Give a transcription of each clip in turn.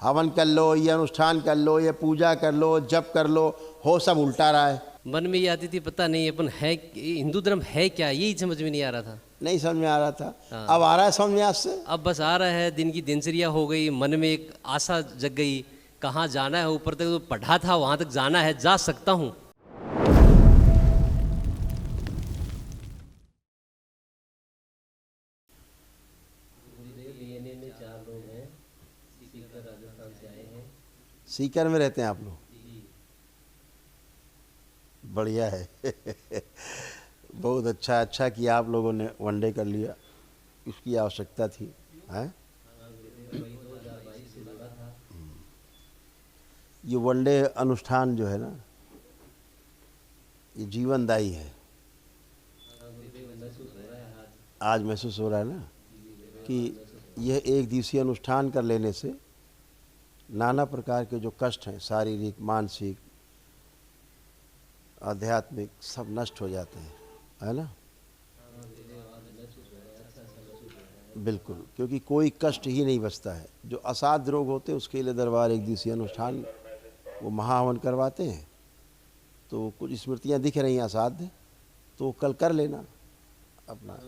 हवन कर लो, ये अनुष्ठान कर लो, ये पूजा कर लो, जप कर लो, हो सब उल्टा रहा है। मन में ये आती थी पता नहीं अपन है हिंदू धर्म है क्या, यही समझ में नहीं आ रहा था। नहीं समझ में आ रहा था। हाँ। अब आ रहा है समझ में आज से। अब बस आ रहा है, दिन की दिनचर्या हो गई, मन में एक आशा जग गई, कहाँ जाना है, ऊपर तक तो पढ़ा था वहाँ तक जाना है, जा सकता हूँ। सीकर में रहते हैं आप लोग? बढ़िया है। बहुत अच्छा, अच्छा किया आप लोगों ने वनडे कर लिया, इसकी आवश्यकता थी हैं। ये वनडे अनुष्ठान जो है ना, ये जीवनदायी है। आज महसूस हो रहा है ना कि यह एक दिवसीय अनुष्ठान कर लेने से नाना प्रकार के जो कष्ट हैं, शारीरिक, मानसिक, आध्यात्मिक, सब नष्ट हो जाते हैं, है ना। बिल्कुल, क्योंकि कोई कष्ट ही नहीं बचता है। जो असाध्य रोग होते हैं उसके लिए दरबार एक दिवसीय अनुष्ठान वो महाहवन करवाते हैं। तो कुछ स्मृतियाँ दिख रही हैं असाध्य, तो कल कर लेना अपना।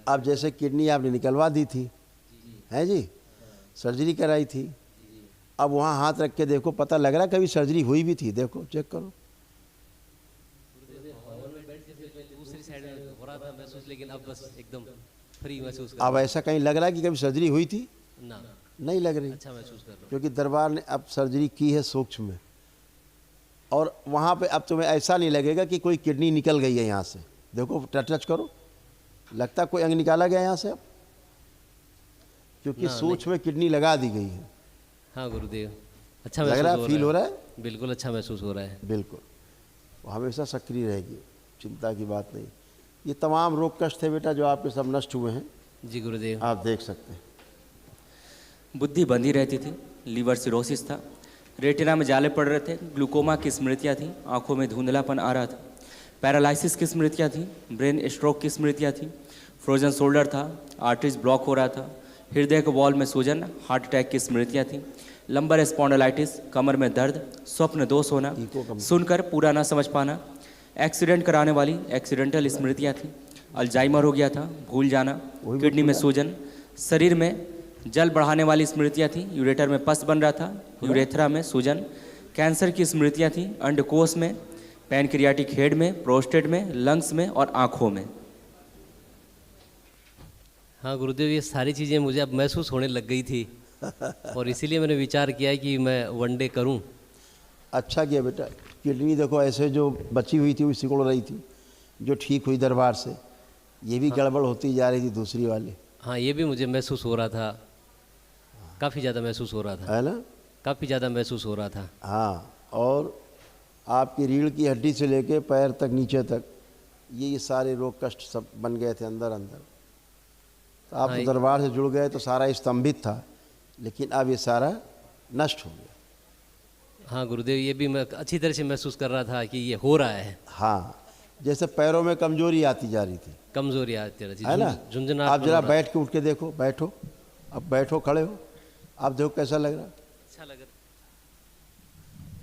अब जैसे किडनी आपने निकलवा दी थी, हैं जी, सर्जरी कराई थी, अब वहाँ हाथ रख के देखो, पता लग रहा है कभी सर्जरी हुई भी थी, देखो चेक करो। दूसरी साइड में हो रहा था महसूस, लेकिन अब बस एकदम फ्री महसूस अब ऐसा कहीं लग रहा है कि कभी सर्जरी हुई थी? ना, नहीं लग रही। अच्छा महसूस कर रहा हूँ। क्योंकि दरबार ने अब सर्जरी की है सूक्ष्म में, और वहाँ पे अब तुम्हें ऐसा नहीं लगेगा कि कोई किडनी निकल गई है यहाँ से। देखो टच करो, लगता कोई अंग निकाला गया यहाँ से अब, क्योंकि सूक्ष्म में किडनी लगा दी गई है। हाँ गुरुदेव, अच्छा लग रहा है, फील हो रहा है? बिल्कुल अच्छा महसूस हो रहा है। बिल्कुल, वो हमेशा सक्रिय रहेगी, चिंता की बात नहीं। ये तमाम रोग कष्ट थे बेटा जो आपके सब नष्ट हुए हैं। जी गुरुदेव। आप देख सकते हैं। बुद्धि बंधी रहती थी, लीवर सिरोसिस था, रेटिना में जाले पड़ रहे थे, ग्लूकोमा की स्मृतियाँ थी, आंखों में धुंधलापन आ रहा था, पैरालिसिस की स्मृतियाँ थी, ब्रेन स्ट्रोक की स्मृतियाँ थी, फ्रोजन शोल्डर था, आर्टरीज ब्लॉक हो रहा था, हृदय के वॉल में सूजन, हार्ट अटैक की स्मृतियाँ थी, लंबर स्पॉन्डिलाइटिस, कमर में दर्द, स्वप्न दोष होना, सुनकर पूरा ना समझ पाना, एक्सीडेंट कराने वाली एक्सीडेंटल स्मृतियाँ थी, अल्जाइमर हो गया था, भूल जाना, किडनी में सूजन, शरीर में जल बढ़ाने वाली स्मृतियाँ थी, यूरेटर में पस बन रहा था, यूरेथ्रा में सूजन, कैंसर की स्मृतियाँ थी, अंडकोश में, पैनक्रियाटिक हेड में, प्रोस्टेट में, लंग्स में और आँखों में। हाँ गुरुदेव, ये सारी चीज़ें मुझे अब महसूस होने लग गई थी और इसीलिए मैंने विचार किया कि मैं वनडे करूं। अच्छा किया बेटा। किडनी देखो ऐसे जो बची हुई थी वो सिकुड़ रही थी, जो ठीक हुई दरबार से, ये भी गड़बड़ होती जा रही थी दूसरी वाली। हाँ, ये भी मुझे महसूस हो रहा था, काफ़ी ज़्यादा महसूस हो रहा था, है ना, काफ़ी ज़्यादा महसूस हो रहा था। हाँ, और आपकी रीढ़ की हड्डी से लेके पैर तक नीचे तक ये सारे रोग कष्ट सब बन गए थे अंदर अंदर। तो आप तो दरबार से जुड़ गए तो सारा स्तंभित था, लेकिन अब ये सारा नष्ट हो गया। हाँ गुरुदेव, ये भी मैं अच्छी तरह से महसूस कर रहा था कि ये हो रहा है। हाँ, जैसे पैरों में कमजोरी आती जा रही थी, कमजोरी आती रही थी, है ना। झुंझुनाहट। आप जरा बैठ के उठ के देखो, बैठो, अब बैठो, खड़े हो, आप देखो कैसा लग रहा अच्छा लग है?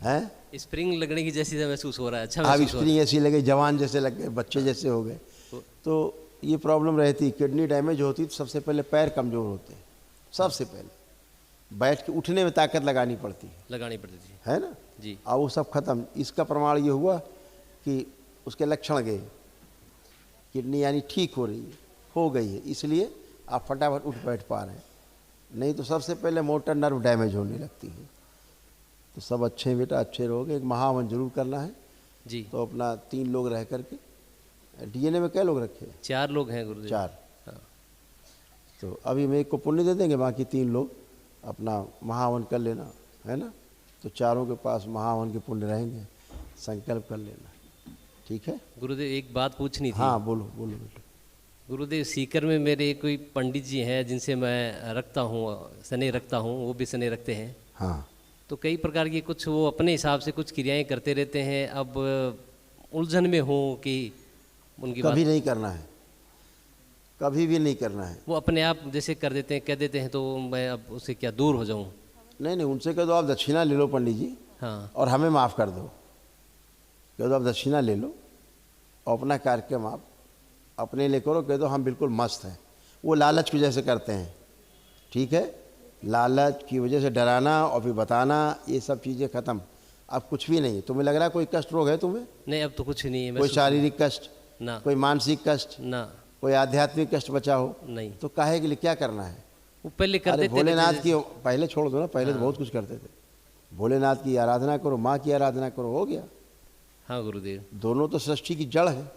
हैं? स्प्रिंग लगने की जैसी महसूस हो रहा है। अच्छा अब महसूस हो रहा स्प्रिंग ऐसी लगे, जवान जैसे लग गए, बच्चे जैसे हो गए। तो ये प्रॉब्लम रहती, किडनी डैमेज होती तो सबसे पहले पैर कमज़ोर होते हैं, सबसे पहले बैठ के उठने में ताकत लगानी पड़ती है, लगानी पड़ती थी, है ना जी। अब वो सब खत्म। इसका प्रमाण ये हुआ कि उसके लक्षण गए, किडनी यानी ठीक हो रही है, हो गई है, इसलिए आप फटाफट उठ बैठ पा रहे हैं। नहीं तो सबसे पहले मोटर नर्व डैमेज होने लगती है। तो सब अच्छे बेटा, अच्छे रहोगे। एक महावन जरूर करना है जी। तो अपना 3 लोग रह करके। डीएनए में क्या लोग रखे? 4 लोग हैं गुरुदेव। 4। हाँ। तो अभी मैं एक को पुण्य दे देंगे, बाकी 3 लोग अपना महावन कर लेना, है ना। तो चारों के पास महावन के पुण्य रहेंगे, संकल्प कर लेना, ठीक है गुरुदेव। एक बात पूछनी थी। हाँ बोलो बोलो बेटा। गुरुदेव, सीकर में मेरे कोई पंडित जी हैं जिनसे मैं रखता हूँ, शनि रखता हूँ, वो भी शनि रखते हैं। हाँ, तो कई प्रकार की कुछ वो अपने हिसाब से कुछ क्रियाएं करते रहते हैं। अब उलझन में हूँ कि उनकी कभी बात नहीं करना है। कभी भी नहीं करना है। वो अपने आप जैसे कर देते हैं, कह देते हैं, तो मैं अब उससे क्या दूर हो जाऊं? नहीं नहीं, उनसे कह दो आप दक्षिणा ले लो पंडित जी, हाँ और हमें माफ़ कर दो। कह दो आप दक्षिणा ले लो और अपना कार्यक्रम आप अपने लिए करो। कह दो हम बिल्कुल मस्त हैं। वो लालच की वजह से करते हैं, ठीक है, लालच की वजह से डराना और फिर बताना, ये सब चीज़ें ख़त्म। अब कुछ भी नहीं। तुम्हें लग रहा है कोई कष्ट रोग है तुम्हें? नहीं, अब तो कुछ नहीं है। कोई शारीरिक कष्ट, ना कोई मानसिक कष्ट, ना, कोई आध्यात्मिक कष्ट बचा हो? नहीं। तो काहे के लिए क्या करना है? वो पहले कर अरे देते थे भोलेनाथ जैसे- की पहले छोड़ दो ना, पहले तो बहुत कुछ करते थे। भोलेनाथ की आराधना करो, माँ की आराधना करो, हो गया। हाँ गुरुदेव। दोनों तो सृष्टि की जड़ है,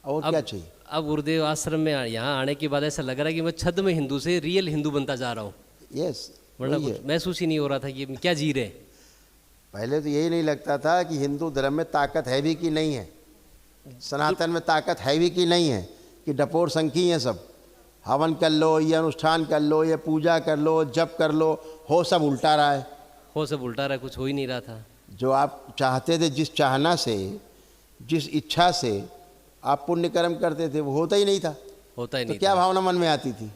और क्या चाहिए? अब गुरुदेव आश्रम में यहाँ आने के बाद ऐसा लग रहा है कि मैं छद्म में हिंदू से रियल हिंदू बनता जा रहा हूँ। यस, वरना वही कुछ है। महसूस ही नहीं हो रहा था कि हम क्या जी रहे। पहले तो यही नहीं लगता था कि हिंदू धर्म में ताकत है भी कि नहीं है, सनातन में ताकत है भी कि नहीं है, कि डपोर संखी हैं सब। हवन कर लो, ये अनुष्ठान कर लो, ये पूजा कर लो, जप कर लो, हो सब उल्टा रहा है। हो सब उल्टा रहा, कुछ हो ही नहीं रहा था। जो आप चाहते थे, जिस चाहना से, जिस इच्छा से आप पुण्य कर्म करते थे, वो होता ही नहीं था। होता ही तो नहीं क्या था। भावना मन में आती थी?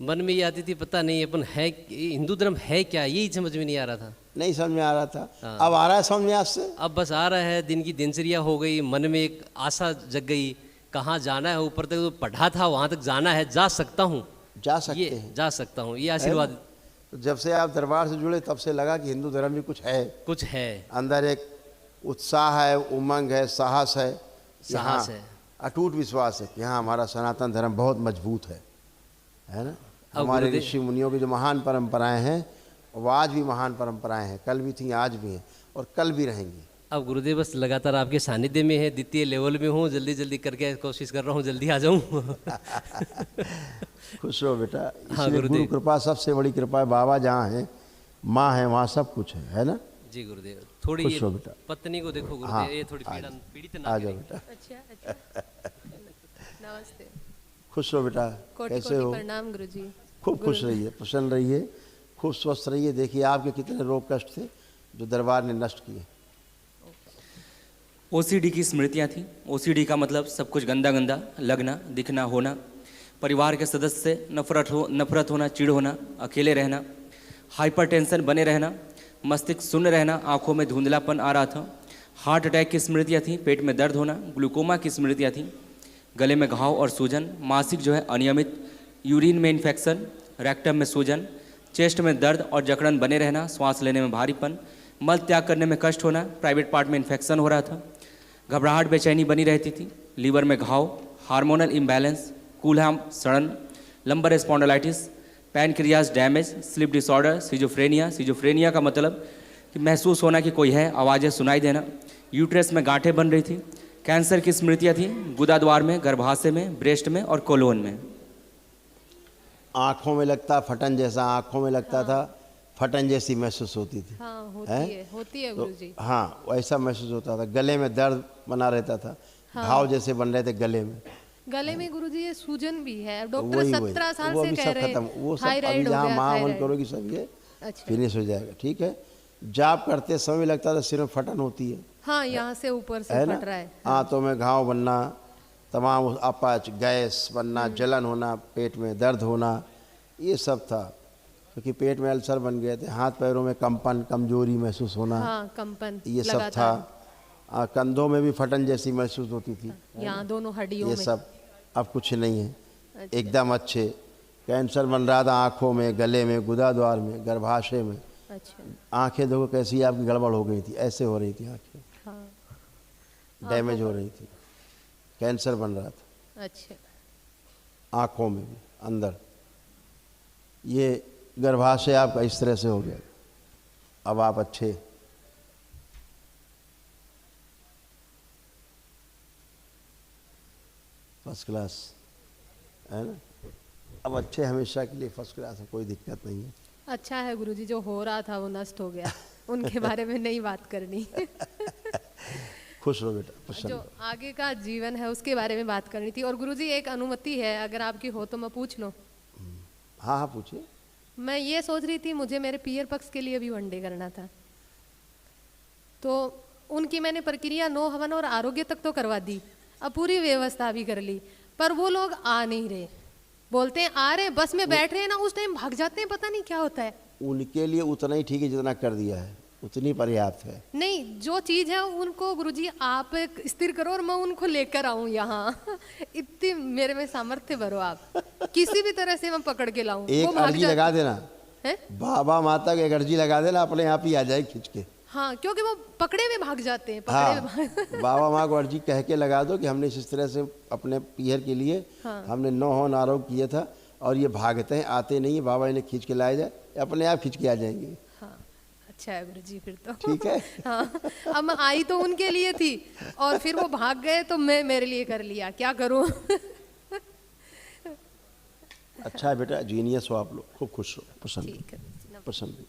मन में ये आती थी, पता नहीं अपन है हिंदू धर्म है क्या, यही समझ में नहीं आ रहा था। नहीं समझ में आ रहा था। हाँ। अब आ रहा है समझ में आज से। अब बस आ रहा है, दिन की दिनचर्या हो गई, मन में एक आशा जग गई, कहाँ जाना है, ऊपर तक तो पढ़ा था, वहाँ तक जाना है, जा सकता हूँ, जा सकते ये हैं। जा सकता हूँ, ये आशीर्वाद तो जब से आप दरबार से जुड़े तब से लगा कि हिंदू धर्म में कुछ है, कुछ है। अंदर एक उत्साह है, उमंग है, साहस है, साहस यहाँ है। अटूट विश्वास है कि यहाँ हमारा सनातन धर्म बहुत मजबूत है ना। हमारे गुरुदेव- ऋषि मुनियों की जो महान परंपराएं हैं, वो आज भी महान परंपराएं हैं, कल भी थी, आज भी हैं और कल भी रहेंगी। अब गुरुदेव बस लगातार आपके सानिध्य में है, द्वितीय लेवल में हूँ, जल्दी जल्दी करके कोशिश कर रहा हूँ, जल्दी आ जाऊँ। खुश रहो बेटा। हाँ, इसलिए गुरुदेव। गुरु कृपा सबसे बड़ी कृपा है। बाबा जहाँ है, माँ है, वहाँ सब कुछ है ना। जी गुरुदेव। थोड़ी खुश ये रहो बेटा। पत्नी को देखो गुरुदेव, हाँ, ये थोड़ी आ पीड़ित आ ना जाओ करें। बेटा, अच्छा अच्छा नमस्ते। खुश रहो बेटा। कोटि कैसे कोटि हो? प्रणाम गुरुजी। खूब खुश रहिए, प्रसन्न रहिए, खूब स्वस्थ रहिए। देखिए आपके कितने रोग कष्ट थे जो दरबार ने नष्ट किए। ओसीडी की स्मृतियाँ थी। ओसीडी का मतलब सब कुछ गंदा गंदा लगना, दिखना, होना, परिवार के सदस्य से नफरत होना, चिढ़ होना, अकेले रहना, हाइपरटेंशन बने रहना, मस्तिष्क शून्य रहना, आंखों में धुंधलापन आ रहा था, हार्ट अटैक की स्मृतियाँ थी, पेट में दर्द होना, ग्लूकोमा की स्मृतियाँ थी, गले में घाव और सूजन, मासिक जो है अनियमित, यूरिन में इन्फेक्शन, रेक्टम में सूजन, चेस्ट में दर्द और जकड़न बने रहना, श्वास लेने में भारीपन, मल त्याग करने में कष्ट होना, प्राइवेट पार्ट में इन्फेक्शन हो रहा था, घबराहट बेचैनी बनी रहती थी, लीवर में घाव, हार्मोनल इम्बैलेंस, कूल्हाम सड़न, lumbar spondylitis, pancreas damage, sleep disorder, schizophrenia का मतलब कि महसूस होना कि कोई है, आवाज़ें सुनाई देना, यूट्रस में गांठें बन रही थी, कैंसर की स्मृतियाँ थी, गुदाद्वार में, गर्भाशय में, ब्रेस्ट में और कोलोन में। आँखों में लगता फटन जैसा, आँखों में लगता था फटन जैसी महसूस होती थी। हाँ हैं? होती है तो गुरुजी। हाँ, वैसा महसूस होता था। गले में दर्द बना रहता था, घाव जैसे बन रहे थे गले में। गले में गुरुजी ये सूजन भी है, डॉक्टर वही 17 साल वो से अभी कह सब रहे खत्म, वो सब अभी थायराइड हो जहाँ गया, महावन थायराइड। करोगी सब ये अच्छा फिनिश हो जाएगा, ठीक है। जाप करते समय लगता था सिर में फटन होती है हाँ, यहाँ से ऊपर से है ना। फट रहा है। आंतों में घाव बनना, तमाम अपच, गैस बनना, जलन होना, पेट में दर्द होना, ये सब था। क्योंकि पेट में अल्सर बन गए थे, हाथ पैरों में कंपन, कमजोरी महसूस होना, हाँ, कंपन ये सब लगातार। था। कंधों में भी फटन जैसी महसूस होती थी। यहाँ दोनों हड्डियों ये में। सब अब कुछ नहीं है, अच्छा। एकदम अच्छे। कैंसर बन रहा था आँखों में, गले में, गुदाद्वार में, गर्भाशय में। अच्छा आंखें देखो कैसी आपकी गड़बड़ हो गई थी, ऐसे हो रही थी आंखें, हाँ डैमेज हो रही थी, कैंसर बन रहा था अच्छा आँखों में भी अंदर। ये गर्भाशय आपका इस तरह से हो गया। अब आप अच्छे, फर्स्ट क्लास है ना। अब अच्छे हमेशा के लिए फर्स्ट क्लास है, कोई दिक्कत नहीं है। अच्छा है गुरुजी, जो हो रहा था वो नष्ट हो गया, उनके बारे में नहीं बात करनी। खुश रहो बेटा, प्रसन्न जो रहो। आगे का जीवन है उसके बारे में बात करनी थी। और गुरुजी एक अनुमति है, अगर आपकी हो तो मैं पूछ लूँ। हाँ हाँ पूछिए। मैं ये सोच रही थी, मुझे मेरे पियर पक्ष के लिए भी वनडे करना था, तो उनकी मैंने प्रक्रिया 9 हवन और आरोग्य तक तो करवा दी, अब पूरी व्यवस्था भी कर ली, पर वो लोग आ नहीं रहे, बोलते हैं आ रहे, बस में बैठ रहे हैं ना, उस टाइम भाग जाते हैं, पता नहीं क्या होता है। उनके लिए उतना ही ठीक है जितना कर दिया है, उतनी पर्याप्त है। नहीं, जो चीज़ है उनको गुरुजी आप स्थिर करो और मैं उनको लेकर आऊं यहाँ। इतनी मेरे में सामर्थ्य भरो आप, किसी भी तरह से मैं पकड़ के लाऊं। एक अर्जी लगा देना है, बाबा माता के, एक अर्जी लगा देना, अपने आप ही आ जाए खींच के। हाँ, क्योंकि वो पकड़े हुए भाग जाते हैं, हाँ, पकड़े हुए बाबा माँ को अर्जी कह के लगा दो कि हमने इस तरह से अपने पीहर के लिए हमने 9 होन आरोप किया था और ये भागते हैं, आते नहीं है, बाबा इन्हें खींच के लाया जाए, अपने आप खींच के आ जाएंगे। हाँ, अच्छा है गुरुजी फिर तो। ठीक है। हाँ, अब मैं आई तो उनके लिए थी और फिर वो भाग गए तो मैं मेरे लिए कर लिया, क्या करूँ। अच्छा है बेटा, जीनियस हो आप लोग, खूब खुश हो, प्रसन्न ठीक है। प्रसन्न।